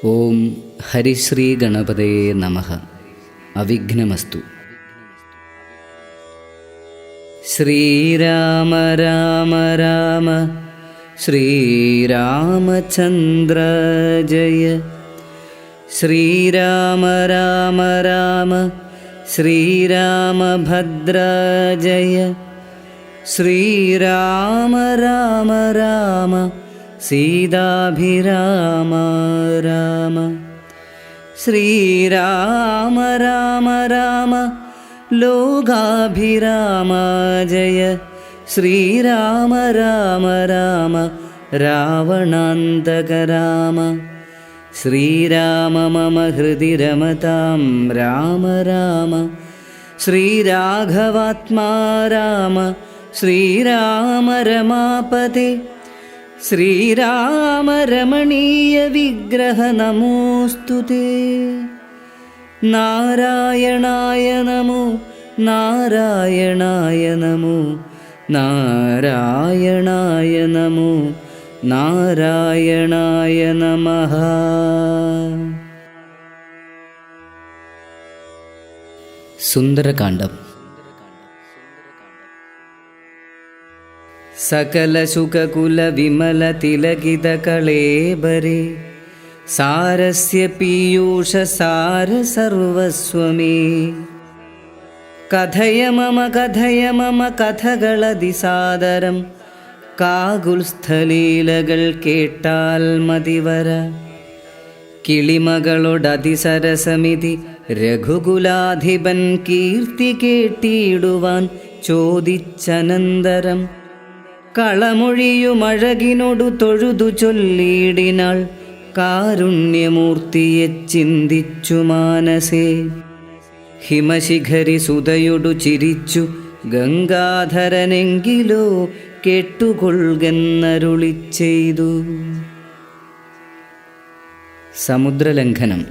ഓം ഹരിശ്രീ ഗണപതയേ നമഃ. അവിഘ്നമസ്തു. ശ്രീരാമ രാമ രാമ ശ്രീരാമചന്ദ്ര ജയ. ശ്രീരാമ രാമ രാമ ശ്രീരാമഭദ്ര ജയ. ശ്രീരാമ രാമ രാമ സീതാഭിരാമ രാമ. ശ്രീരാമ രാമ രാമ ലോകാഭിരാമ ജയ. ശ്രീരാമ രാമ രാമ രാവണാന്തക രാമ. ശ്രീരാമ മമ ഹൃദി രമതാം രാമ രാമ. ശ്രീരാഘവാത്മാ രാമ. ശ്രീരാമ രമാപതേ. ശ്രീരാമ രമണീയ വിഗ്രഹ നമോസ്തുതേ. നാരായണായ നമോ നാരായണായ നമോ നാരായണായ നമോ നാരായണായ നമഃ. സുന്ദരകാണ്ഡം. സകല സുഖകുല വിമല തിലകിത കളേബരേ സാരസ്യ പീയൂഷ സാര സർവസ്വമേ. കഥയ മമ കഥകളതിസാദരം. കാകുൽസ്ഥലീലകൾ കേട്ടാൽ മതിവര. കിളിമകളോടതിസരസമിതി രഘുകുലാധിപൻ കീർത്തി കേട്ടിടുവാൻ ചോദിച്ചനന്തരം. കളമൊഴിയുമഴകിനോടു തൊഴുതു ചൊല്ലിയിടിനാൾ കാരുണ്യമൂർത്തിയെ ചിന്തിച്ചു മാനസേ. ഹിമശിഖരി സുതയൊടു ചിരിച്ചു ഗംഗാധരനെങ്കിലോ കേട്ടുകൊള്ളുകെന്നരുളി ചെയ്തു. സമുദ്രലംഘനം.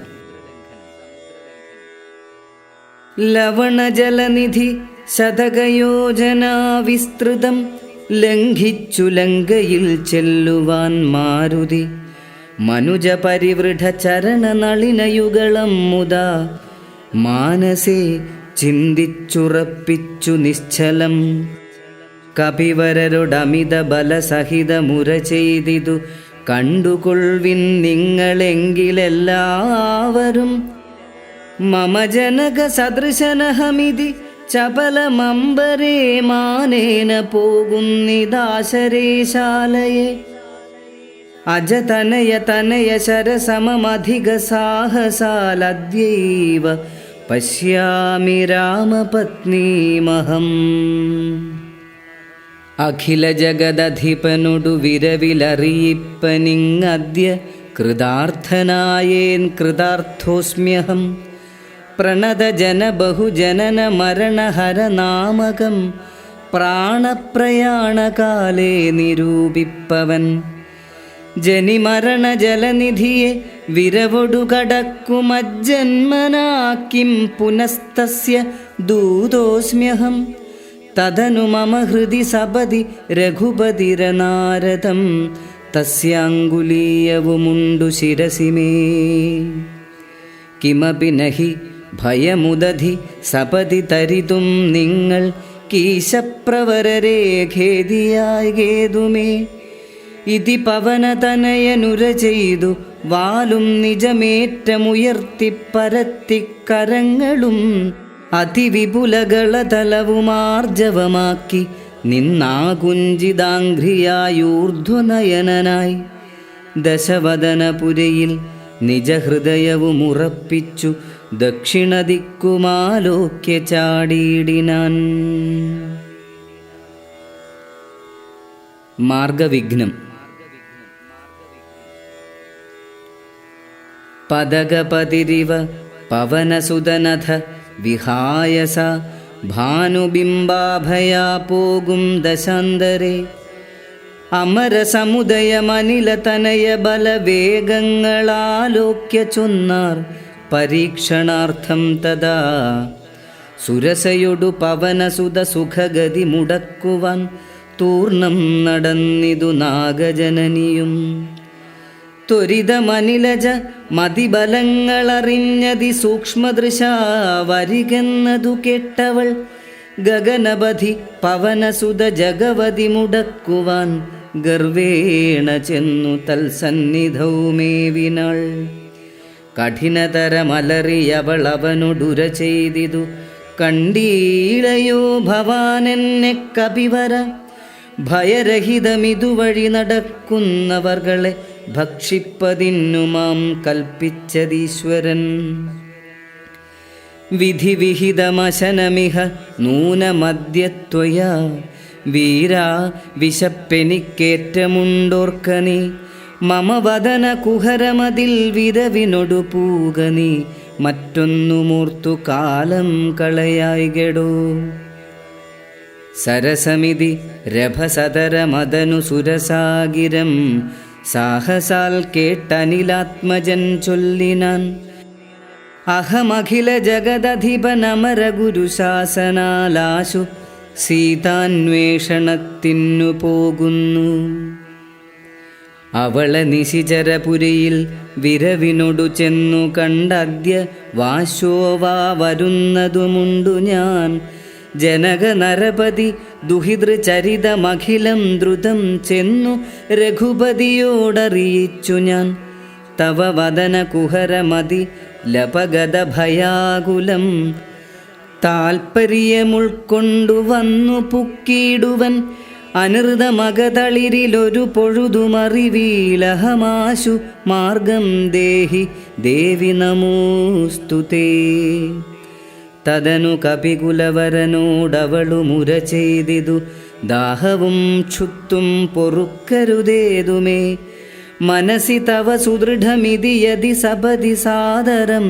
ലവണജലനിധി ശതകയോജനാ വിസ്തൃതം ലംഘിച്ചു ലങ്കയിൽ ചെല്ലുവാൻ മാരുതി. മനുജ പരിവൃഢ ചരണ നളിനയുഗളം മുതാ മാനസേ ചിന്തിച്ചുറപ്പിച്ചു നിശ്ചലം. കപിവരരോടമിത ബലസഹിതമുര ചെയ്തിതു കണ്ടുകൊള്ളിൻ നിങ്ങളെങ്കിലെല്ലാവരും. മമ ജനക സദൃശനഹമിതി ചപലമമ്പരേ മാനേന പോകുന്നിദാശരേശാലയെ. അജതനയ തനയ ശരസമധിക സാഹസാലദ്യൈവ പശ്യാമി രാമപത്നീമഹം. അഖില ജഗദധിപനൊടു വിരവിലറിയിപ്പനിങ്ങദ്യ കൃതാർത്ഥനായേൻ കൃതാർത്ഥോസ്മ്യഹം. പ്രണതജന ബഹുജനന മരണഹരനാമകം പ്രാണപ്രയാണകാലേ നിരൂപിപ്പവൻ. ജനിമരണ ജലനിധിയെ വിരവൊടു കടക്കുമജ്ജന്മനാക്കിം പുനസ്തസ്യ ദൂതോസ്മ്യഹം. തദനു മമ ഹൃദി സപതി രഘുപതിരനാരദം തസ്യാങ്കുലീയവുമുണ്ടു ശിരസി മേ. കിമപി നഹി ഭയമുദധി സപതി തരിതും നിങ്ങൾ കീശപ്രവരരേ ഖേദിയായി ഖേതുമേ. ഇതി പവനതനയനുര ചെയ്തു വാലും നിജമേറ്റമുയർത്തിപ്പരത്തിക്കരങ്ങളും അതിവിപുലകളതലവുമാർജവമാക്കി നിന്നാകുഞ്ചിതാംഘ്രിയായൂർധ്വനയനായി. ദശവദനപുരയിൽ നിജഹൃദയവുമുറപ്പിച്ചു ദക്ഷിണദിക്കുമാലോക്യ ചാടിയിടിനാൻ. മാർഗവിഘ്നം. പദകപതിരിവ പവനസുതനഥ വിഹായസ ഭാനുബിംബാഭയാ പോകും ദശാന്തരേ. അമരസമുദയമനിലതനയ ബലവേഗങ്ങളാലോക്യ ചൊന്നാർ പരീക്ഷണാർത്ഥം തഥാ. സുരസയൊടു പവനസുത സുഖഗതി മുടക്കുവാൻ തൂർണം നടന്നിതു നാഗജനനിയും. ത്വരിതമനിലജ മതിബലങ്ങളറിഞ്ഞതി സൂക്ഷ്മദൃശാ വരികെന്നതു കേട്ടവൾ ഗഗനപതി പവനസുത ജഗവതി മുടക്കുവാൻ ഗർവേണ ചെന്നു തൽസന്നിധൗ മേവിനാൾ. കഠിനതരമലറിയവൾ അവനോടുര ചെയ്തിതു, കണ്ടീളയോ ഭവാനെന്നെ കപിവര, ഭയരഹിതമിതുവഴി നടക്കുന്നവർകളെ ഭക്ഷിപ്പതിന്നു മാം കൽപ്പിച്ചതീശ്വരൻ. വിധിവിഹിതമശനമിഹ നൂനമദ്യത്വയാ വീരാ വിശപ്പെനിക്കേറ്റമുണ്ടോർക്കനീ, മമ വദന കുഹരമതിൽ വിരവിനൊടു പൂകനീ, മറ്റൊന്നുമൂർത്തു കാലം കളയായികടോ. സരസമിതി രഭസതരമദനു സുരസാഗിരം സാഹസാൽ കേട്ടനിലാത്മജൻ ചൊല്ലിനാൻ, അഹമഖില ജഗദധിപനമര ഗുരുശാസനാലാശു സീതാന്വേഷണത്തിനു പോകുന്നു. അവളെ നിശിചരപുരിയിൽ വിരവിനൊടു ചെന്നു കണ്ടദ്യ വാശോവാ വരുന്നതുമുണ്ടു ഞാൻ. ജനക നരപതി ദുഹിതൃചരിതമഖിലം ദ്രുതം ചെന്നു രഘുപതിയോടറിയിച്ചു ഞാൻ. തവ വദന കുഹരമതി ലപഗത ഭയാകുലം താൽപര്യമുൾക്കൊണ്ടു വന്നു പുക്കിയിടുവൻ. അനൃതമകതളിരിലൊരു പൊഴുതുമറിവീലഹമാശു മാർഗം ദേഹി ദേവി നമോസ്തുതേ. തദനു കപികുലവരനോടവളു മുര ചെയ്തിതു, ദാഹവും ക്ഷുത്തും പൊറുക്കരുതേതുമേ. മനസി തവ സുദൃഢമിതി യതി സപതി സാദരം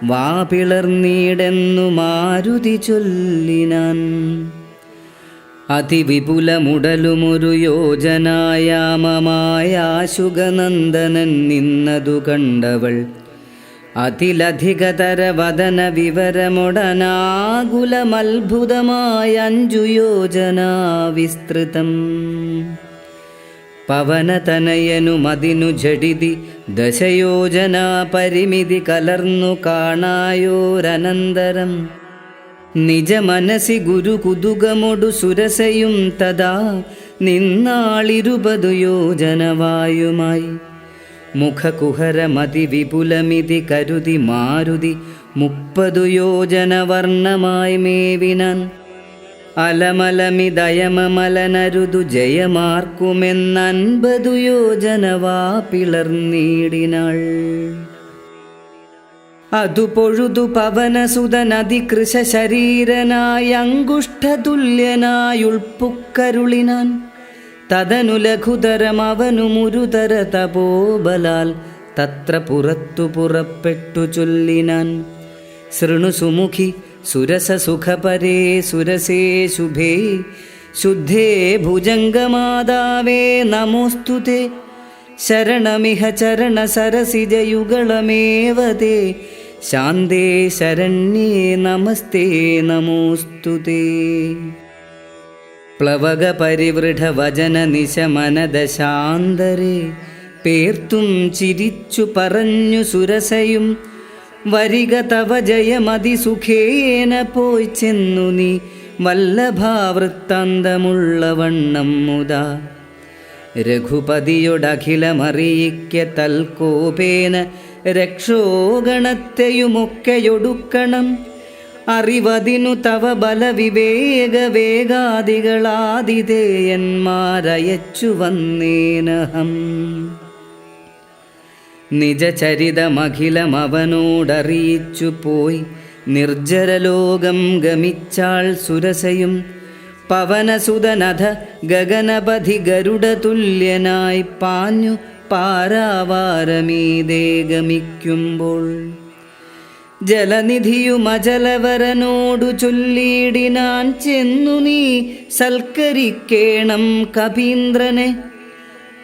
വാപിളർന്നീടെന്നു മാരുതി ചൊല്ലിനാൻ. അതിവിപുലമുടലുമൊരു യോജനായാമമായാശുഗനന്ദനൻ നിന്നതു കണ്ടവൾ അതിലധികതര വദന വിവരമൊടനാകുലമത്ഭുതമായ 5 യോജനാ വിസ്തൃതം. പവനതനയനു മതിനു ജഡിതി 10 യോജനാ പരിമിതി കലർന്നു കാണായോരനന്തരം. നിജ മനസി ഗുരു കുതുകമൊടു സുരസയും തഥാ നിന്നാളിരുപതു യോജനവായുമായി. മുഖകുഹരമതി വിപുലമിതി കരുതി മാരുതി 30 യോജന വർണ്ണമായി മേവിനാൻ. അലമലമിതയമമലനരുതു ജയമാർക്കുമെന്ന് 50 യോജനവാ പിളർന്നീടിനാൾ. അതു പൊഴുതു പവനസുതനതികൃശ ശരീരനായ അങ്കുഷ്ഠതുല്യനായുൾപ്പുക്കരുളിനാൻ. തദനു ലഘുതരം അവനു മുരുതര തപോബലാൽ തത്ര പുറത്തു പുറപ്പെട്ടു ചൊല്ലിനാൻ. ശൃണു സുമുഖി സുരസസുഖപരേ സുരസേ ശുഭേ ശുദ്ധേ ഭുജംഗമാതാവേ നമോസ്തുതേ. ശരണമിഹ ചരണ സരസിജയുഗളമേവതേ ശാന്തേ ശരണ്യേ നമസ്തേ നമോസ്തുതേ. പ്ലവക പരിവൃഢ വചന നിശമനദശാന്തരേ പേർത്തും ചിരിച്ചു പറഞ്ഞു സുരസയും. വരിക തവ ജയമതിസുഖേന പോയി ചെന്നു നീ വല്ലഭാവൃത്താന്തമുള്ള വണ്ണം മുതാ. രഘുപതിയൊടഖിലമറിയിക്ക തൽക്കോപേന രക്ഷോഗണത്തെയുമൊക്കെയൊടുക്കണം. അറിവതിനു തവ ബലവിവേക വേഗാദികളാതിഥേയന്മാരയച്ചു വന്നേനഹം. നിജചരിതമഖിലമവനോടറിയിച്ചു പോയി നിർജ്ജരലോകം ഗമിച്ചാൾ സുരസയും. പവനസുതനഥ ഗഗനപതി ഗരുഡതുല്യനായി പാഞ്ഞു പാരാവാരമീതേ ഗമിക്കുമ്പോൾ. ജലനിധിയുമജലവരനോടു ചൊല്ലിയിടിനാൻ, ചെന്നു നീ സൽക്കരിക്കേണം കപീന്ദ്രനെ.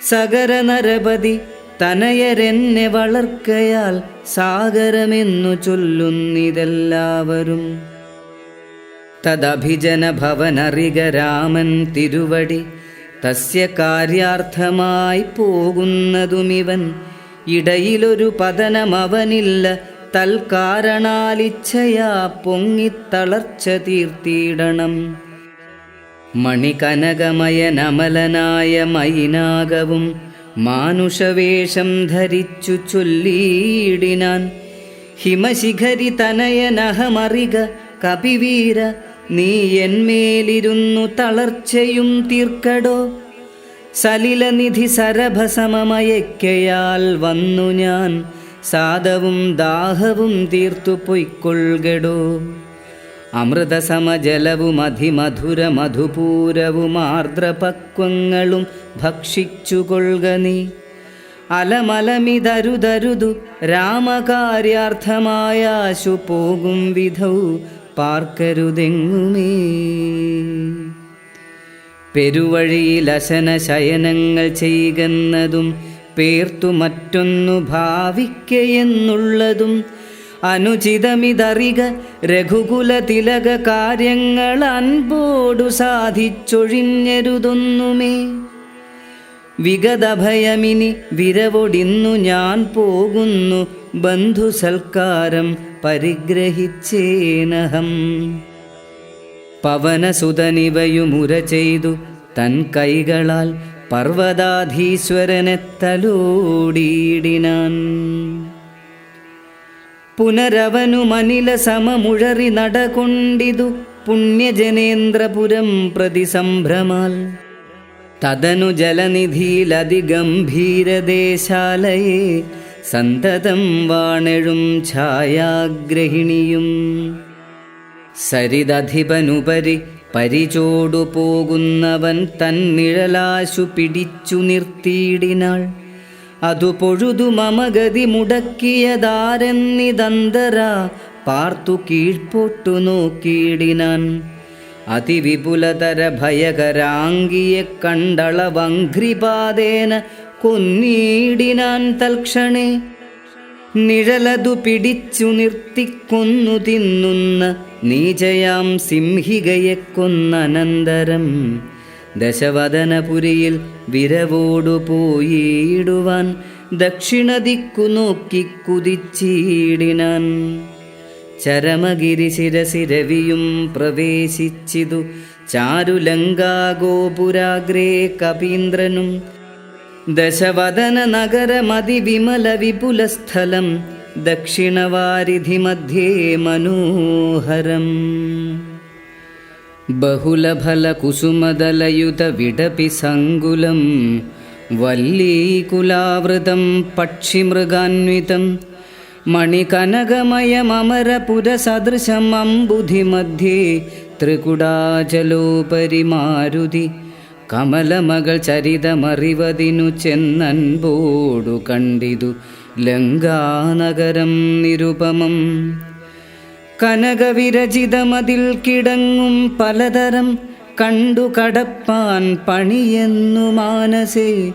സഗര നരപതി തനയരെന്നെ വളർക്കയാൽ സാഗരമെന്നു ചൊല്ലുന്നിതെല്ലാവരും. തദഭിജന ഭവനറിക രാമൻ തിരുവടി തസ്യ കാര്യാർത്ഥമായി പോകുന്നതുമിവൻ. ഇടയിലൊരു പതനമവനില്ല, തൽക്കാരണാലിച്ഛയാ പൊങ്ങിത്തളർച്ച തീർത്തിയിടണം. മണികനകമയനമലനായ മൈനാകവും മാനുഷവേഷം ധരിച്ചു ചൊല്ലിയിടിനാൻ. ഹിമശിഖരി തനയനഹമറിക കപിവീര, നീ എന്മേലിരുന്നു തളർച്ചയും തീർക്കടോ. സലിലനിധി സരഭസമമയക്കയാൽ വന്നു ഞാൻ, സാദവും ദാഹവും തീർത്തു പൊയ്ക്കൊള്ളുകടോ. അമൃതസമജലവും അതിമധുര മധുപൂരവും ആർദ്രപക്വങ്ങളും ഭക്ഷിച്ചുകൊള്ളുക നീ. അലമലമിതരുതരുതു രാമകാര്യാർത്ഥമായാശു പോകും വിധൗ പാർക്കരുതെങ്ങുമേ. പെരുവഴിയിൽ അശന ശയനങ്ങൾ ചെയ്യുന്നതും പേർത്തു മറ്റൊന്നു ഭാവിക്കയെന്നുള്ളതും അനുചിതമിതറിക രഘുകുല തിലക കാര്യങ്ങൾ അൻപോടു സാധിച്ചൊഴിഞ്ഞരുതൊന്നുമേ. വിഗതഭയമിനി വിരവൊടിന്നു ഞാൻ പോകുന്നു, ബന്ധുസൽക്കാരം പരിഗ്രഹിച്ചേനഹം. പവനസുതനിവയുമുര ചെയ്തു തൻ കൈകളാൽ പർവ്വതാധീശ്വരനെ തലോടിയിടിനാൻ. പുനരവനു മനില സമമുഴറി നടകൊണ്ടിതു പുണ്യജനേന്ദ്രപുരം പ്രതി സംഭ്രമാൽ. തദനു ജലനിധിയിലതിഗംഭീരദേശാലയെ സന്തതം വാണെഴും ഛായാഗ്രഹിണിയും. സരിദധിപനുപരി പരിചോടു പോകുന്നവൻ തന്നിഴലാശു പിടിച്ചു നിർത്തിയിടിനാൾ. അതു പൊഴുതു മമഗതി മുടക്കിയതാരെന്നിതന്തര പാർത്തു കീഴ്പോട്ടു നോക്കിയിടിനാൻ. അതിവിപുലതര ഭയകരാംഗിയെ കണ്ടളവംഘ്രിപാദേന കൊന്നിയിടിനാൻ തൽക്ഷണേ. നിഴലതു പിടിച്ചു നിർത്തിക്കൊന്നു തിന്നുന്ന നീചയാം സിംഹികയെ കൊന്നനന്തരം ദശവദനപുരിയിൽ വിരവോടു പോയിടുവാൻ ദക്ഷിണദിക്കു നോക്കി കുതിച്ചിടിനാൻ. ചരമഗിരി ശിരസിരവിയും പ്രവേശിച്ചിതു ചാരുലങ്കാഗോപുരാഗ്രേ കപീന്ദ്രനും. ദശവദന നഗരമതിവിമല വിപുലസ്ഥലം ദക്ഷിണവാരിധി മനോഹരം. ബഹുലഫലകുസുമദലയുത വിടപി സങ്കുലം വല്ലീകുലാവൃതം പക്ഷിമൃഗാന്വിതം. മണികനകമയമരപുരസദൃശം അംബുധിമധ്യേ ത്രികുടാചലോപരി മാരുതി. കമലമകൾ ചരിതമറിവതിനു ചെന്നൻപോടു കണ്ടിതു ലങ്കാനഗരം നിരുപമം. കനകവിരചിതമതിൽ കിടങ്ങും പലതരം കണ്ടു കടപ്പാൻ പണിയെന്നു മാനസേ.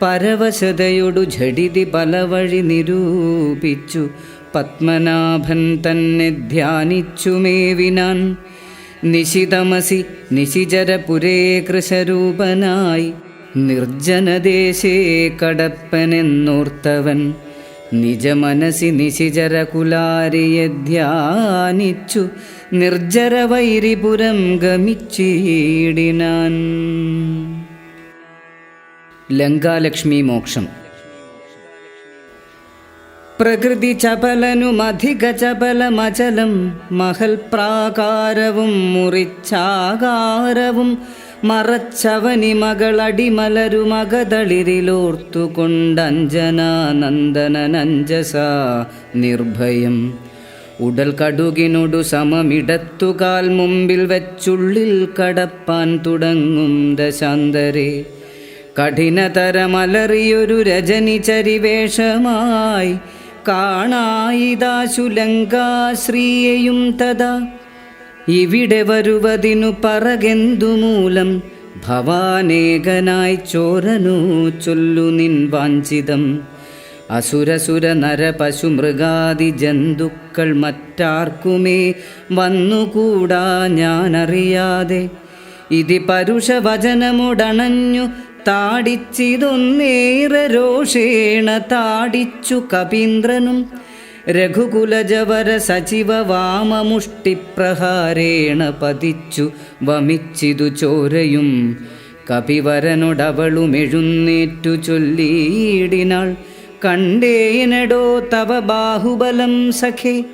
പരവശതയൊടു ഝടിതി പല വഴി നിരൂപിച്ചു പത്മനാഭൻ തന്നെ ധ്യാനിച്ചു മേവിനാൻ. നിശിതമസി നിശിചരപുരേ കൃശരൂപനായി നിർജ്ജനദേശേ കടപ്പനെന്നോർത്തവൻ നിജമനസി നിശിചരകുലാരിയെ ധ്യാനിച്ചു നിർജ്ജരവൈരിപുരം ഗമിച്ചിടിനാൻ. ലങ്കാലക്ഷ്മി മോക്ഷം. പ്രകൃതി ചപലനുമധിക ചപലമചലം മഹൽ പ്രാകാരവും മുറിച്ചാകാരവും മറച്ചവനി മകളടിമലരുമകതളിരിലോർത്തുകൊണ്ടഞ്ജനാനന്ദനഞ്ജസ നിർഭയം. ഉടൽ കടുകിനൊടു സമമിടത്തുകാൽ മുമ്പിൽ വെച്ചുള്ളിൽ കടപ്പാൻ തുടങ്ങും ദശാന്തരെ. കഠിനതരമലറിയൊരു രജനി ചരിവേഷമായി കാണായിതാശു ലങ്കാശ്രീയെയും തഥാ. ഇവിടെ വരുവതിനു പറകെന്തുമൂലം ഭവാനേകനായി ചോരനു ചൊല്ലു നിൻ വാഞ്ചിതം. അസുരസുര നര പശു മൃഗാദി ജന്തുക്കൾ മറ്റാർക്കുമേ വന്നുകൂടാ ഞാനറിയാതെ. ഇതി പരുഷവചനമുടണഞ്ഞു താടിച്ചിതൊന്നേറെ രോഷേണ താടിച്ചു കപീന്ദ്രനും രഘുകുലജവര സചിവ വാമമുഷ്ടിപ്രഹാരേണ പതിച്ചു വമിച്ചിതു ചോരയും. കപിവരനോടവളുമെഴുന്നേറ്റു ചൊല്ലിയിടിനാൾ, കണ്ടേനടോ തവ ബാഹുബലം സഖേ,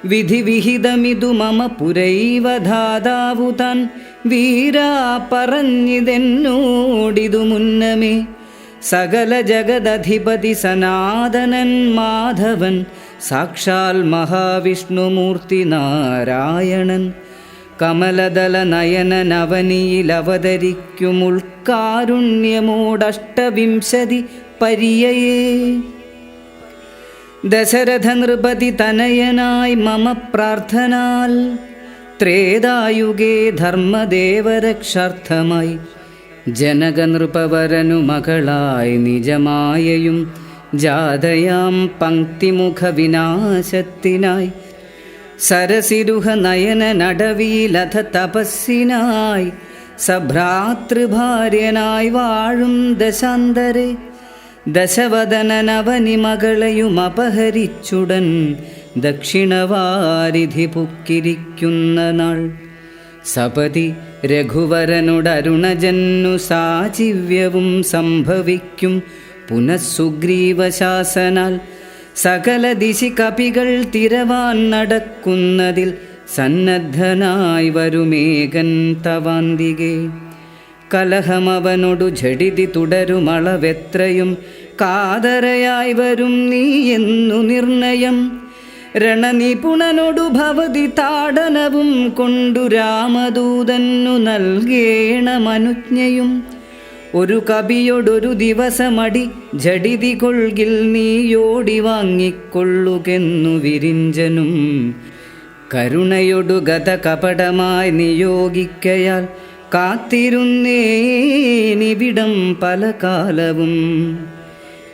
വിധിവിഹിതമിതു മമ പുരൈവ ധാതാവു താൻ. വീരാ പറഞ്ഞിതെന്നോടിതു മുന്നമേ, സകല ജഗദധിപതി സനാതനൻ മാധവൻ, സാക്ഷാൽ മഹാവിഷ്ണുമൂർത്തി നാരായണൻ. കമലദല നയനനവനിയിലവതരിക്കുമുൾക്കാരുണ്യമോടഷ്ടവിംശതി പര്യയേ. ദശരഥ നൃപതി തനയനായി മമ പ്രാർത്ഥനാൽ, ത്രേതായുഗേ ധർമ്മദേവരക്ഷാർത്ഥമായി ജനകനൃപവരനു മകളായി നിജമായയും ജാതയാം പങ്ക്തിമുഖ വിനാശത്തിനായി. സരസിരുഹ നയന നടവിയിലഥ തപസ്സിനായി സഭ്രാതൃഭാര്യനായി വാഴും ദശാന്തരെ. ദശവദനനവനി മകളെയും അപഹരിച്ചുടൻ ദക്ഷിണവാരിധി പുക്കിരിക്കുന്ന നാൾ. സപതി രഘുവരനോടരുണജന്നു സാചിവ്യവും സംഭവിക്കും പുനഃസുഗ്രീവശാസനാൽ. സകല ദിശി കപികൾ തിരവാൻ നടക്കുന്നതിൽ സന്നദ്ധനായി വരുമേകൻ തവാന്തികെ. കലഹമവനോടു ഝടിതി തുടരുമളവെത്രയും കാതരയായി വരും നീ എന്നു നിർണയം. രണനിപുണനോടു ഭവതി താടനവും കൊണ്ടു രാമദൂതന്നു നൽകേണമനുജ്ഞയും. ഒരു കപിയോടൊരു ദിവസമടി ജഡിതി കൊൾകിൽ നീയോടി വാങ്ങിക്കൊള്ളുകെന്നു വിരിഞ്ചനും. കരുണയൊടു ഗത കപടമായി നിയോഗിക്കയാൽ കാത്തിരുന്നേനിവിടം പല കാലവും.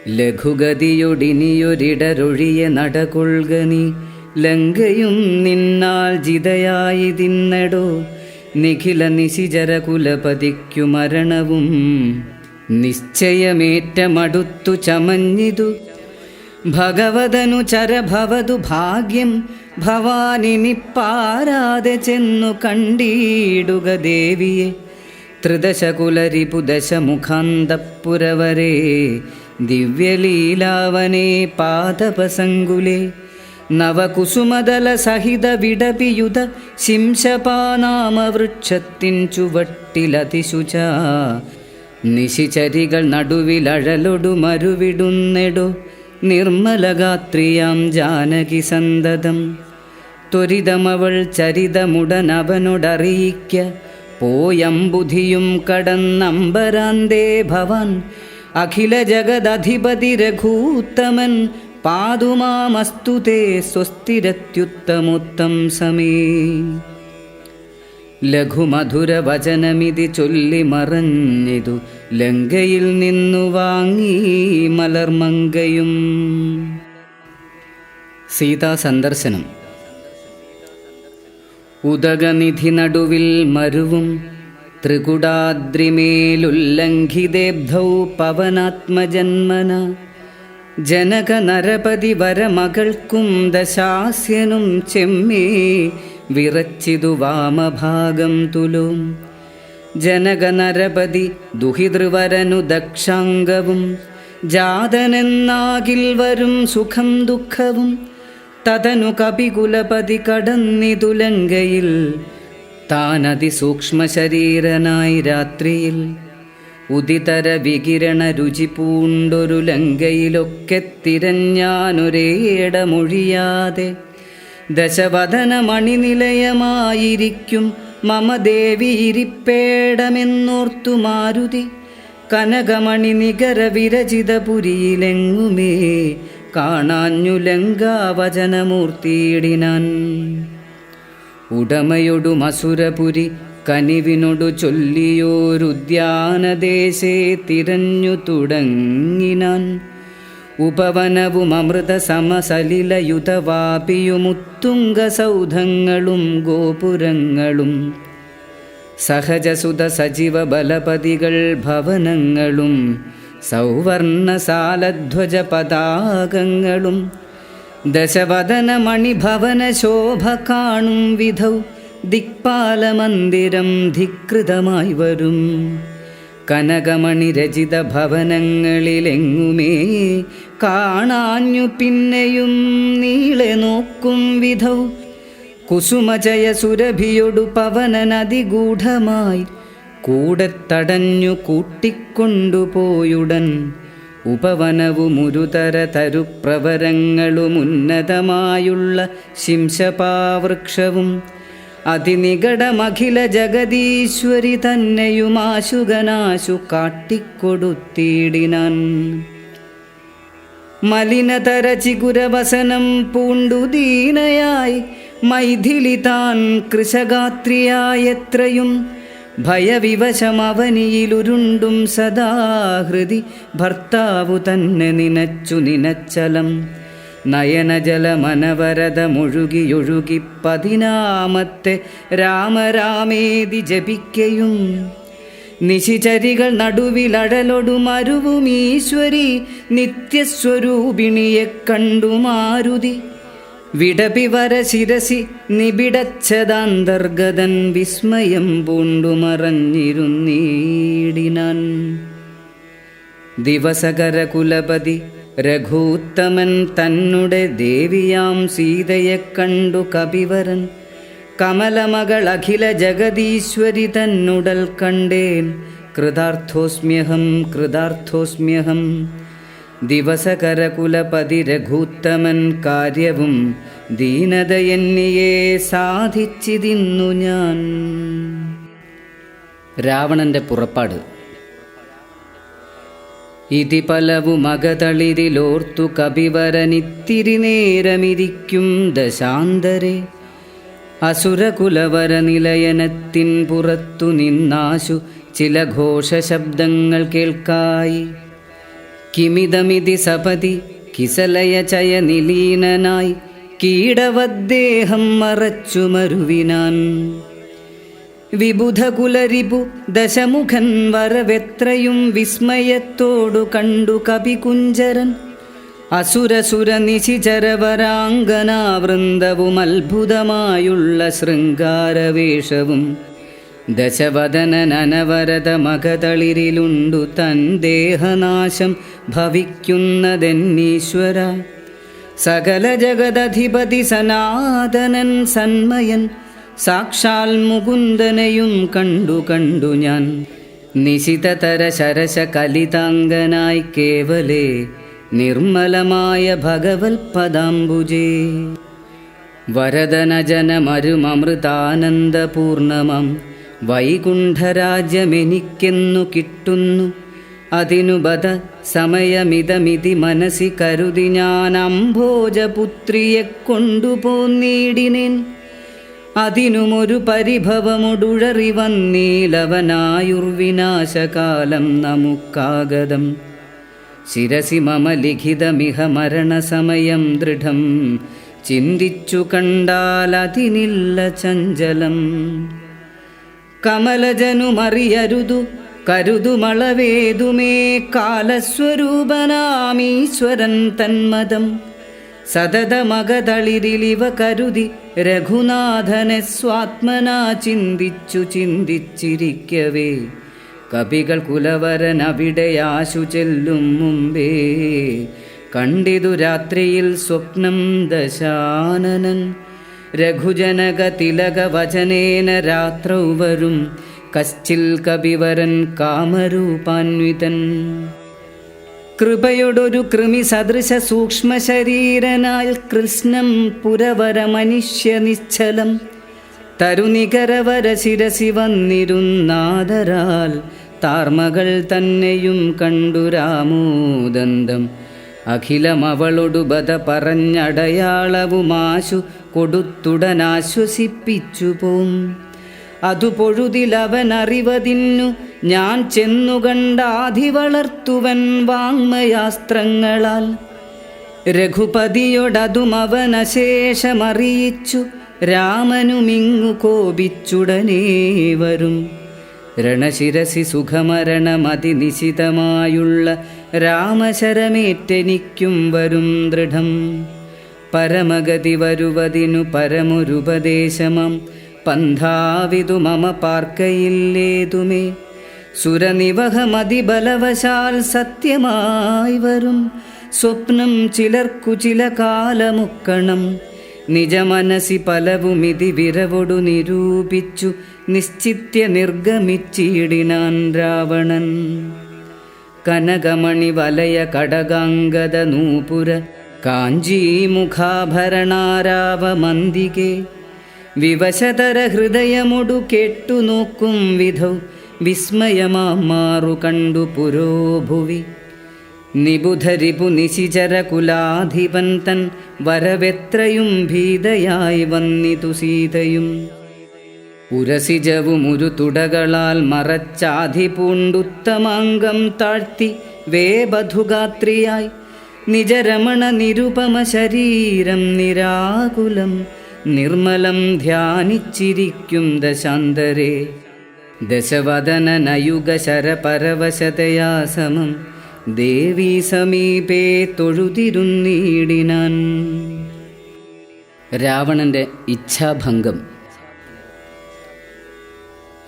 ലഘുഗതിയൊടിനിയൊരിടരൊഴിയ നടകൊള്ളുക നീ, ലങ്കയും നിന്നാൽ ജിതയായി തിന്നടോ. നിഖില നിശിചര കുലപതിക്കു മരണവും നിശ്ചയമേറ്റമടുത്തു ചമഞ്ഞിതു. ഭഗവതനു ചരഭവതു ഭാഗ്യം, ഭവാനിനി പാരാതെ ചെന്നു കണ്ടിടുക ദേവിയെ. ത്രിദശകുലരിപുദശമുഖാന്തപ്പുരവരേ ദിവ്യലീലാവനേ പാദപസങ്കുലേ. നവകുസുമദല സഹിത വിടപിയുത ശിംശപാനാമവൃക്ഷത്തിൻ ചുവട്ടിലതിശുച. നിശിചരികൾ നടുവിലഴലൊടു മരുവിടുന്നെടോ, നിർമ്മലഗാത്രിയാം ജാനകി സന്തതം. ത്വരിതമവൾ ചരിതമുടനവനോടറിയിക്ക, പോയംബുധിയും കടന്നമ്പരാന്തേ ഭവാൻ. അഖില ജഗദധിപതി രഘൂത്തമൻ പാതുമാമസ്തുതേ സ്വസ്തിരത്യുത്തമോത്തം സമേ. ലഘുമധുരവചനമിതി ചൊല്ലി മറഞ്ഞിതു ലങ്കയിൽ നിന്നു വാങ്ങി മലർമങ്കയും. സീതാസന്ദർശനം. ഉദകനിധി നടുവിൽ മരുവും ത്രികുടാദ്രിമേലുല്ലംഘിതേബ്ധൗ പവനാത്മജന്മന. ജനക നരപതി വരമകൾക്കും ദശാസ്യനും ചെമ്മേ വിറച്ചിതു വാമഭാഗം തുലോം. ജനക നരപതി ദുഹിതൃവരനു ദക്ഷാംഗവും, ജാതനെന്നാകിൽ വരും സുഖം ദുഃഖവും. തതനു കപികുലപതി കടന്നിതു ലങ്കയിൽ, താനതിസൂക്ഷ്മ ശരീരനായി രാത്രിയിൽ. ഉദിതര വികിരണ രുചി പൂണ്ടൊരു ലങ്കയിലൊക്കെ തിരഞ്ഞാനൊരേടമൊഴിയാതെ. ദശവദന മണിനിലയമായിരിക്കും മമ ദേവി ഇരിപ്പേടമെന്നോർത്തു മാരുതി. കനകമണി നികര വിരചിതപുരിയിലെങ്ങുമേ കാണാഞ്ഞു ലങ്കാവചനമൂർത്തിയിടിനാൻ. ഉടമയൊടു മസുരപുരി കനിവിനോടു ചൊല്ലിയോരുദ്യാനദേശേ തിരഞ്ഞു തുടങ്ങിനാൻ. ഉപവനവും അമൃത സമസലിലയുധവാപിയുമുത്തുംഗ സൗധങ്ങളും ഗോപുരങ്ങളും. സഹജസുത സജീവ ബലപതികൾ ഭവനങ്ങളും സൗവർണസാലധ്വജ പതാകങ്ങളും ദശവദന മണിഭവന ശോഭ കാണും വിധൗ ദിക്പാലമന്ദിരം ധികൃതമായി വരും. കനകമണി രചിത ഭവനങ്ങളിലെങ്ങുമേ കാണാഞ്ഞു പിന്നെയും നീളെ നോക്കും വിധൗ കുസുമജയ സുരഭിയൊടു പവനനതിഗൂഢമായി കൂടെ തടഞ്ഞു കൂട്ടിക്കൊണ്ടുപോയുടൻ ഉപവനവുമുരുതര തരുപ്രവരങ്ങളുമുന്നതമായുള്ള ശിംശപാവൃക്ഷവും അതിനികടമഖില ജഗദീശ്വരി തന്നെയുമാശുകനാശു കാട്ടിക്കൊടുത്തിടിനാൻ. മലിനതര ചികുരവസനം പൂണ്ടു ദീനയായി മൈഥിലി താൻ കൃശഗാത്രിയായെത്രയും ഭയവിവശമവനിയിലുരുണ്ടും സദാഹൃതി ഭർത്താവു തന്നെ നിനച്ചു നിനച്ചലം നയനജലമനവരതമൊഴുകിയൊഴുകി 14 രാമരാമേതി ജപിക്കയും നിശിചരികൾ നടുവിലഴലൊടുമരുവുമീശ്വരി നിത്യസ്വരൂപിണിയെ കണ്ടു മാരുതി വിടപിവര ശിരസി നിബിഡച്ചതാന്തർഗതൻ വിസ്മയം പൂണ്ടുമറഞ്ഞിരുന്നീടിനാൻ. ദിവസകര കുലപതി രഘൂത്തമൻ തന്നുടെ ദേവിയാം സീതയെ കണ്ടു കപിവരൻ കമലമകൾ അഖില ജഗദീശ്വരി തന്നുടൽ കണ്ടേൻ കൃതാർത്ഥോസ്മ്യഹം കൃതാർത്ഥോസ്മ്യഹം. ദിവസകര കുലപതി രഘൂത്തമൻ കാര്യവും ദീനതയെന്നിയെ സാധിച്ചിതിന്നു ഞാൻ. രാവണന്റെ പുറപ്പാട്. ഇതി പലവുമകതളിരിലോർത്തു കപിവരനിത്തിരി നേരമിരിക്കും ദശാന്തരെ അസുരകുലവര നിലയനത്തിൻ പുറത്തു നിന്നാശു ചില ഘോഷശബ്ദങ്ങൾ കേൾക്കായി. കിമിതമിതി സപതി കിസലയ ചയ നിലീനനായി കീടവദ്ദേഹം മറച്ചു മരുവിനാൻ. വിബുധകുലരിപു ദശമുഖൻ വരവെത്രയും വിസ്മയത്തോടു കണ്ടു കപികുഞ്ചരൻ അസുരസുര നിശിചരവരാംഗനാവൃന്ദവും അത്ഭുതമായുള്ള ശൃംഗാരവേഷവും ദശവദനനവരത മകതളിരിലുണ്ടു തൻ ദേഹനാശം ഭവിക്കുന്നതെന്നീശ്വര. സകല ജഗദധിപതി സനാതനൻ സന്മയൻ സാക്ഷാൽ മുകുന്ദനെയും കണ്ടു കണ്ടു ഞാൻ നിശിതതര ശരശ കലിതാംഗനായി കേവലേ നിർമ്മലമായ ഭഗവത് പദാംബുജേ. വരദനജനമരുമമൃതാനന്ദപൂർണമം വൈകുണ്ഠരാജ്യമെനിക്കെന്നു കിട്ടുന്നു അതിനു ബദ സമയമിതമിതി മനസ്സി കരുതി ഞാൻ അംഭോജപുത്രിയെ കൊണ്ടുപോന്നീടിനേൻ. അതിനുമൊരു പരിഭവമൊടുഴറി വന്നീലവനായുർവിനാശകാലം നമുക്കാഗതം. ശിരസി മമ ലിഖിതമിഹ മരണസമയം ദൃഢം ചിന്തിച്ചു കണ്ടാലതിനില്ല ചഞ്ചലം. കമലജനുമറിയരുതു കരുതുമളവേതുമേ കാലസ്വരൂപനാമീശ്വരൻ തന്മതം. സതതമകതളിരിലിവ കരുതി രഘുനാഥനെ സ്വാത്മനാ ചിന്തിച്ചു ചിന്തിച്ചിരിക്കവേ കപികൾ കുലവരൻ അവിടെയാശു ചെല്ലും മുമ്പേ കണ്ടിതു രാത്രിയിൽ സ്വപ്നം ദശാനനൻ. രഘുജനക തിലക വചനേന രാത്രൗ വരും കശ്ചിൽ കപിവരൻ കാമരൂപാന്വിതൻ. കൃപയൊടൊരു കൃമി സദൃശ സൂക്ഷ്മ ശരീരനാൽ കൃഷ്ണം പുരവര മനുഷ്യ നിശ്ചലം തരുനികരവര ശിരസി വന്നിരുന്നാദരാൽ താർമകൾ തന്നെയും കണ്ടു രാമോദന്തം. അഖിലമവളൊടു ബധ പറഞ്ഞടയാളവുമാശു കൊടുത്തുടനാശ്വസിപ്പിച്ചു പോം. അതു പൊഴുതിലവനറിവതിന്നു ഞാൻ ചെന്നുകണ്ടാധി വളർത്തുവൻ വാങ്മയാസ്ത്രങ്ങളാൽ. രഘുപതിയൊടതും അവനശേഷമറിയിച്ചു രാമനുമിങ്ങു കോപിച്ചുടനേ വരും. രണശിരസി സുഖമരണമതിനിശിതമായുള്ള രാമശരമേറ്റെനിക്കും വരും ദൃഢം. പരമഗതി വരുവതിനു പരമൊരുപദേശമം പന്ഥാവിതു മമ പാർക്കയില്ലേതുമേ. സുരനിവഹമതിബലവശാൽ സത്യമായി വരും സ്വപ്നം ചിലർക്കു ചില കാലമുക്കണം. നിജമനസി പലവുമിതി വിരവൊടു നിരൂപിച്ചു നിശ്ചിത്യ നിർഗമിച്ചിടിനാൻ രാവണൻ. കനകമണി വലയ കടകാംഗത നൂപുര കാഞ്ചീമുഖാഭരണാരാവമന്തികെ വിവശതര ഹൃദയമൊടു കേട്ടുനോക്കും വിധൗ വിസ്മയമാറു കണ്ടു പുരോഭുവി. നിബുധരിപു നിശിചര കുലാധിപൻ തൻ വരവെത്രയും ഭീതയായി വന്നിതു സീതയും. ഉരസിജവുമുരു തുടകളാൽ മറച്ചാധിപൂണ്ടുത്തമാംഗം താഴ്ത്തി വേബധുഗാത്രിയായി നിജരമണ നിരുപമ ശരീരം നിരാകുലം നിർമ്മലം ധ്യാനിച്ചിരിക്കും ദശാന്തരേ. ദശവദനനയുഗ ശരപരവശതയാ സമം ദേവീ സമീപേ തൊഴുതിരുന്നീടിനാൻ. രാവണന്റെ ഇച്ഛാഭംഗം.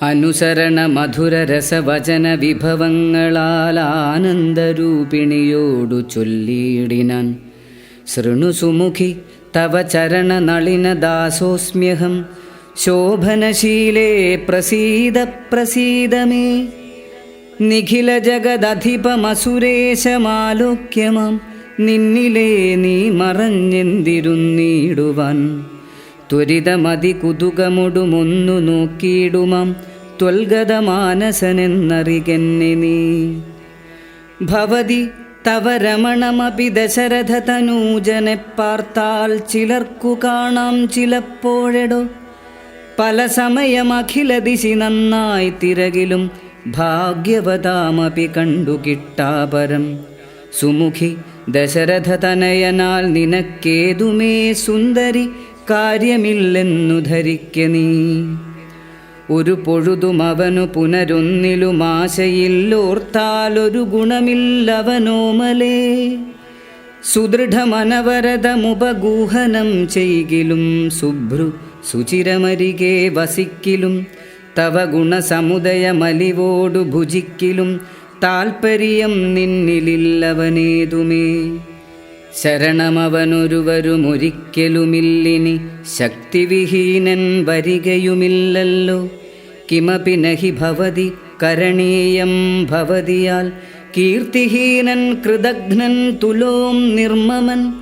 അനുസരണ മധുര രസവചന വിഭവങ്ങളാൽ ആനന്ദരൂപിണിയോടു ചൊല്ലിയിടിനാൻ. ശൃണുസുമുഖി തവ ചരണ നളിന ദാസോസ്മ്യഹം ശോഭനശീലേ പ്രസീദ പ്രസീദമേ. നിഖില ജഗദധിപമസുരേശമാലോക്യമാം നിന്നിലേ നീ മറഞ്ഞെന്തിരുന്നീടുവാൻ. ത്വരിതമതി കുതുകമൊടുമൊന്നു നോക്കിയിടുമാം ത്വൽഗത മാനസനെന്നറികെന്നെ നീ. ഭവതി തവ രമണമപി ദശരഥ തനൂജനെ പാർത്താൽ ചിലർക്കു കാണാം ചിലപ്പോഴെടോ. പല സമയം അഖില ദിശി നന്നായി തിരകിലും ഭാഗ്യവതാമപി കണ്ടു കിട്ടാപരം. സുമുഖി ദശരഥ തനയനാൽ നിനക്കേതുമേ സുന്ദരി കാര്യമില്ലെന്നു ധരിക്ക നീ. ഒരു പൊഴുതും അവനു പുനരൊന്നിലും ആശയില്ലോർത്താലൊരു ഗുണമില്ലവനോമലേ. സുദൃഢമനവരതമുപഗൂഹനം ചെയ്കിലും ശുഭ്രു സുചിരമരികെ വസിക്കിലും തവ ഗുണസമുദയമലിവോടു ഭുജിക്കിലും താൽപര്യം നിന്നിലില്ലവനേതുമേ. ശരണമവനൊരുവരുമൊരിക്കലുമില്ലിനി ശക്തിവിഹീനൻ വരികയുമില്ലല്ലോ. കിമപി നഹി ഭവതി കരണീയം ഭവതിയാൽ കീർത്തിഹീനൻ കൃതഘ്നൻ തുലോം നിർമ്മമൻ.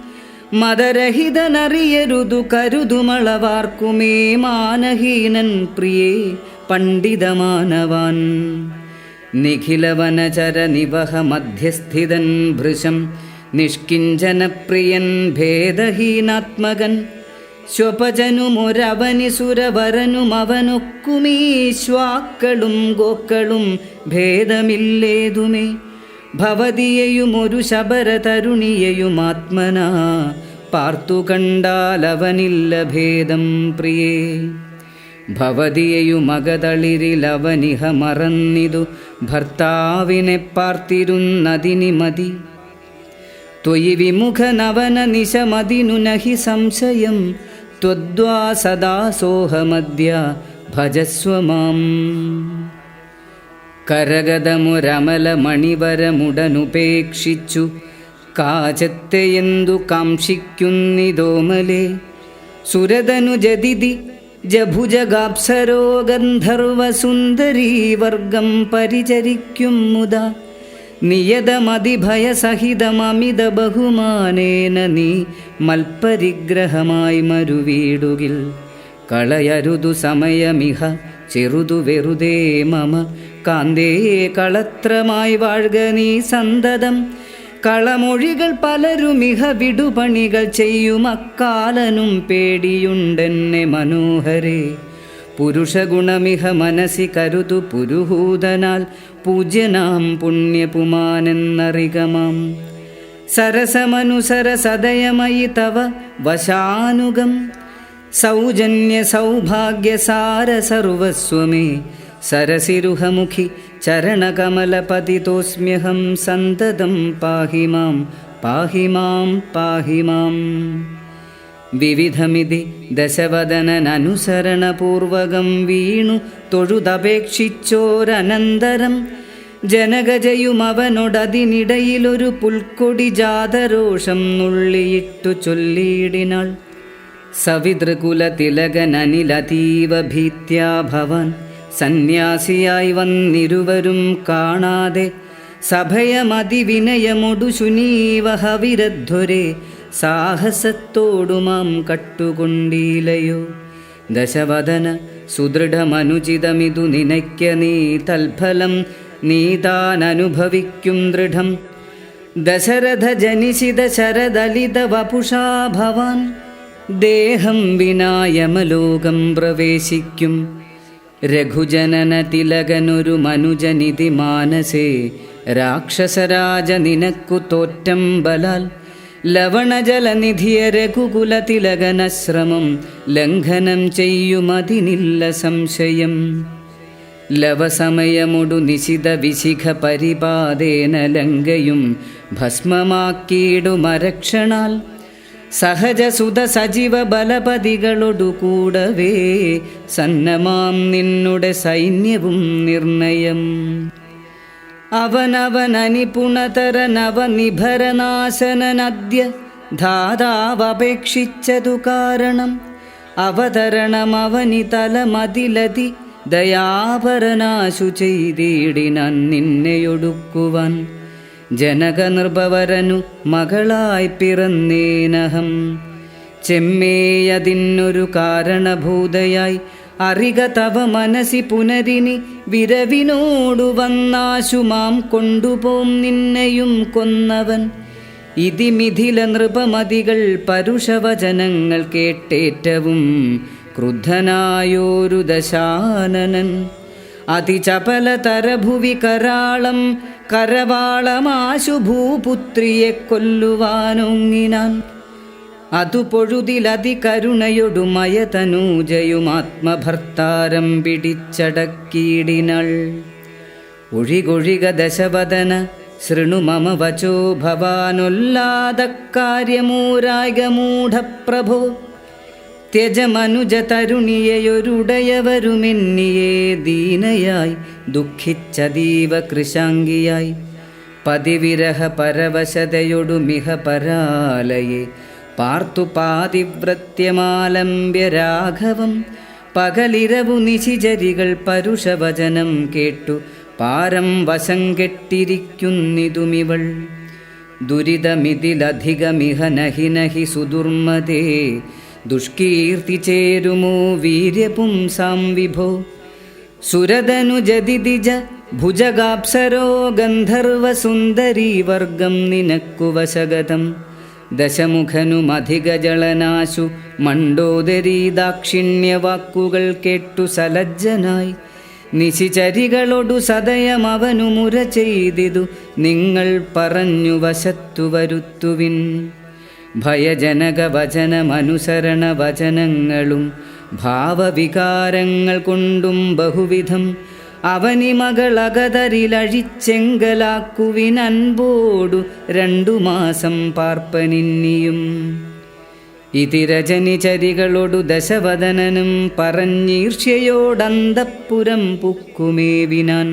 മദരഹിതനറിയരുതു കരുതുമളവാർക്കുമേ മാനഹീനൻ പ്രിയേ പണ്ഡിതമാനവാൻ. നിഖിലവനചര നിവഹ മധ്യസ്ഥിതൻ ഭൃശം നിഷ്കിഞ്ചനപ്രിയൻ ഭേദഹീനാത്മകൻ. സ്വപജനുമൊരവനിസുരവരനുമവനൊക്കുമീശ്വാക്കളും ഗോക്കളും ഭേദമില്ലേതുമേ. ഭവതിയെയുമൊരു ശബര തരുണിയെയുമാത്മനാ പാർത്തു കണ്ടാലവനില്ല ഭേദം പ്രിയേ. ഭവതിയെയുമകതളിരിലവനിഹ മറന്നിതു ഭർത്താവിനെ പാർത്തിരുന്നതിനി മതി. ത്വയി വിമുഖനവന നിശമതിനു നഹി സംശയം ത്വദ്വാ സദാ സോഹമദ്യ ഭജസ്വ മാം. കരഗതമുരമല മണിവരമുടനുപേക്ഷിച്ചു കാചത്തെയെന്തു കാംക്ഷിക്കുന്നിതോമലേ. സുരതനു ജദിതി ജഭുജഗാപ്സരോ ഗന്ധർവസുന്ദരീ വർഗം പരിചരിക്കും മുദാ. നിയതമതിഭയസഹിതമമിത ബഹുമാനേന നീ മൽപരിഗ്രഹമായി മരുവീടുകിൽ. കളയരുതു സമയമിഹ ചെറുതു വെറുതേ മമ കാന്തേ കളത്രമായി വാഴ്ക നീ സന്തതം. കളമൊഴികൾ പലരുമിഹ വിടുപണികൾ ചെയ്യും അക്കാലനും പേടിയുണ്ടെന്നെ മനോഹരേ. പുരുഷഗുണമിഹ മനസി കരുതു പുരുഹൂതനാൽ പൂജ്യനാം പുണ്യപുമാനെന്നറികമാം. സരസമനുസര സദയമയി തവ വശാനുഗം സൗജന്യ സൗഭാഗ്യസാര സർവസ്വമേ സരസിരുഹമുഖി ചരണകമലപതിതോസ്മ്യഹം സന്തതം പാഹി മാം പാഹി മാം പാഹി മാം. വിവിധമിതി ദശവദനനുസരണപൂർവകം വീണു തൊഴുതപേക്ഷിച്ചോരനന്തരം ജനകജയുമവനൊടതിനിടയിലൊരു പുൽക്കൊടി ജാതരോഷം നുള്ളിയിട്ടു ചൊല്ലിയിടിനാൾ. സവിതൃകുലതിലകനനിലതീവ ഭീത്യാ ഭവാൻ സന്യാസിയായി വന്നിരുവരും കാണാതെ സഭയമതിവിനയമൊടു ശുനീവഹവിരധ്വരെ സാഹസത്തോടുമാം കട്ടുകൊണ്ടീലയോ. ദശവദന സുദൃഢമനുചിതമിതു നിനയ്ക്ക നീ തൽഫലം നീതാനനുഭവിക്കും ദൃഢം. ദശരഥ ജനിഷിത ശരദലിത വപുഷാ ഭവാൻ ദേഹം വിനായമലോകം പ്രവേശിക്കും. രഘുജനന തിലകനൊരു മനുജനിധി മാനസേ രാക്ഷസരാജ നിനക്കു തോറ്റം ബലാൽ. ലവണജലനിധിയ രഘുകുല തിലകനശ്രമം ലംഘനം ചെയ്യുമതിനില്ല സംശയം. ലവസമയമൊടു നിശിത വിശിഖ പരിപാദേന ലങ്കയും ഭസ്മമാക്കിയിടുമരക്ഷണാൽ. സഹജസുത സജീവ ബലപതികളൊടു കൂടവേ സന്നമാം നിന്നുടെ സൈന്യവും നിർണയം. അവനവനനിപുണതരനവനിഭരനാശനനദ്യ ധാതാവപേക്ഷിച്ചതു കാരണം. അവതരണമവനി തലമതിലതി ദയാപരനാശു ചെയ്തിടിനാൻ നിന്നെയൊടുക്കുവാൻ. ജനകനൃപവരനു മകളായി പിറന്നേനഹം. ചെമ്മേയതിനൊരു കാരണഭൂതയായി അറിക തവ മനസി പുനരിനി വിരവിനോടു വന്നാശു മാം കൊണ്ടുപോം നിന്നെയും കൊന്നവൻ. ഇതിമിഥില നൃപമതികൾ പരുഷവചനങ്ങൾ കേട്ടേറ്റവും ക്രുദ്ധനായോരു ദശാനനൻ. അതിചപലതരഭുവി കരാളം കരവാളമാശു ഭൂപുത്രിയെ കൊല്ലുവാനൊങ്ങിനാൻ. അതു പൊഴുതിലതികരുണയൊടുമയതനൂജയുമാത്മഭർത്താരം പിടിച്ചടക്കിയിടിനൾ. ഒഴികൊഴിക ദശവദന ശൃണു മമ വചോ ഭവാനൊല്ലാതക്കാര്യമൂരാഗമൂഢപ്രഭോ. ത്യജമനുജ തരുണിയെയൊരുടയവരുമെന്നിയേ ദീനയായി ദുഃഖിച്ചതീവ കൃശാംഗിയായി. പതിവിരഹ പരവശതയൊടുമിഹ പരാലയെ പാർത്തു പാതിവ്രത്യമാലംബ്യ രാഘവം. പകലിരവു നിശിചരികൾ പരുഷവചനം കേട്ടു പാരം വശം കെട്ടിരിക്കുന്നിതുമിവൾ. ദുരിതമിതിലധികമിഹ നഹി നഹി സുദുർമതേ ദുഷ്കീർത്തി ചേരുമോ വീര്യപുംസാം വിഭോ. സുരതനുജദിതിജ ഭുജഗാപ്സരോ ഗന്ധർവസുന്ദരീ വർഗം നിനക്കു വശഗതം. ദശമുഖനുമധികജളനാശു മണ്ഡോദരീ ദാക്ഷിണ്യവാക്കുകൾ കേട്ടു സലജ്ജനായി. നിശിചരികളൊടു സദയമവനു മുര ചെയ്തിതു നിങ്ങൾ പറഞ്ഞു വശത്തു വരുത്തുവിൻ. ഭയജനക വചനമനുസരണ വചനങ്ങളും ഭാവവികാരങ്ങൾ കൊണ്ടും ബഹുവിധം അവനി മകളകതരിലഴിച്ചെങ്കലാക്കുവിനൻപോടു 2 മാസം പാർപ്പനിന്നിയും. ഇതിരജനിചരികളൊടു ദശവദനനും പറഞ്ഞീർഷ്യയോടന്തഃപുരം പുക്കുമേവിനാൻ.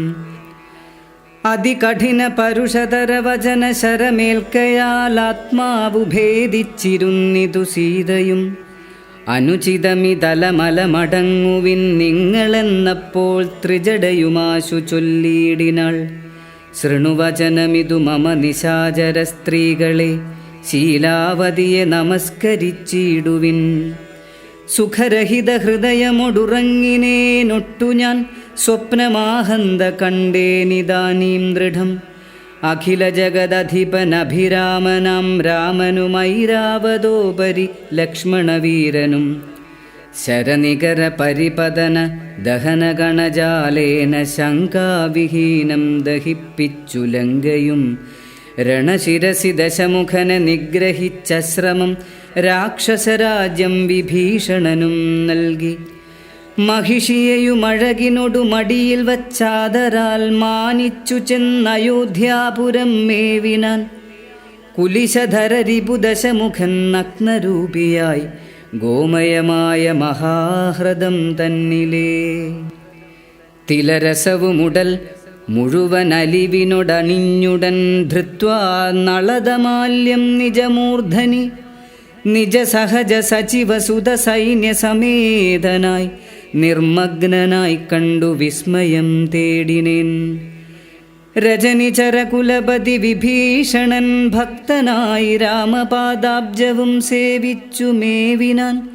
അതികഠിന പരുഷതര വചന ശരമേൽക്കയാലാത്മാവു ഭേദിച്ചിരുന്നിതു സീതയും. അനുചിതമിതലമലമടങ്ങുവിൻ നിങ്ങളെന്നപ്പോൾ ത്രിജടയുമാശു ചൊല്ലിയിടിനാൾ. ശൃണുവചനമിതു മമ നിശാചര സ്ത്രീകളെ ശീലാവതിയെ നമസ്കരിച്ചിടുവിൻ. സുഖരഹിത ഹൃദയമൊടുറങ്ങിനേനൊട്ടു ഞാൻ സ്വപ്നമാഹന്ത കണ്ടേനിതാനീം ദൃഢം. അഖില ജഗദധിപനഭിരാമനാം രാമനുമൈരാവതോപരി ലക്ഷ്മണവീരനും. ശരനികര പരിപതന ദഹനഗണജാലേന ശങ്കാവിഹീനം ദഹിപ്പിച്ചു ലങ്കയും. രണശിരസി ദശമുഖനെ നിഗ്രഹിച്ച ശ്രമം രാക്ഷസരാജ്യം വിഭീഷണനും നൽകി. മഹിഷിയെയുമഴകിനൊടു മടിയിൽ വച്ചാദരാൽ മാനിച്ചു ചെന്നയോധ്യാപുരം മേവിനാൻ. കുലിശധരരിപുദശമുഖൻ നഗ്നരൂപിയായി ഗോമയമായ മഹാഹ്രദം തന്നിലേ. തിലരസവുമുടൽ മുഴുവൻ അലിവിനൊടണിഞ്ഞുടൻ ധൃത്വാ നളദമാല്യം നിജമൂർധനി നിജസഹജ സചിവസുത സൈന്യസമേതനായി നിർമ്മഗ്നനായി കണ്ടു വിസ്മയം തേടിനേൻ. രജനിചരകുലപതി വിഭീഷണൻ ഭക്തനായി രാമപാദാബ്ജവും സേവിച്ചു മേവിനാൻ.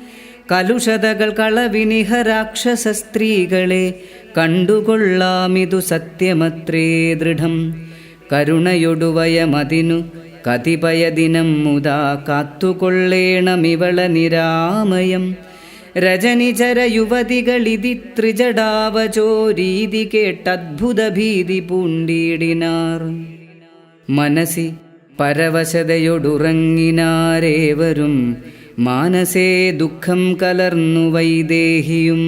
കലുഷതകൾ കളവിനിഹ രാക്ഷസ സ്ത്രീകളെ കണ്ടുകൊള്ളാമിതു സത്യമത്രേ ദൃഢം. കരുണയൊടുവയമതിനു കതിപയദിനം മുതാ കാത്തുകൊള്ളേണമിവള നിരാമയം. രജനിചര യുവതികളിതി ത്രിജടാവചോരീതി കേട്ടദ്ഭുത ഭീതി പൂണ്ടിടിനാർ. മനസി പരവശതയൊടുറങ്ങിനാരേവരും മാനസേ ദുഃഖം കലർന്നു വൈദേഹിയും.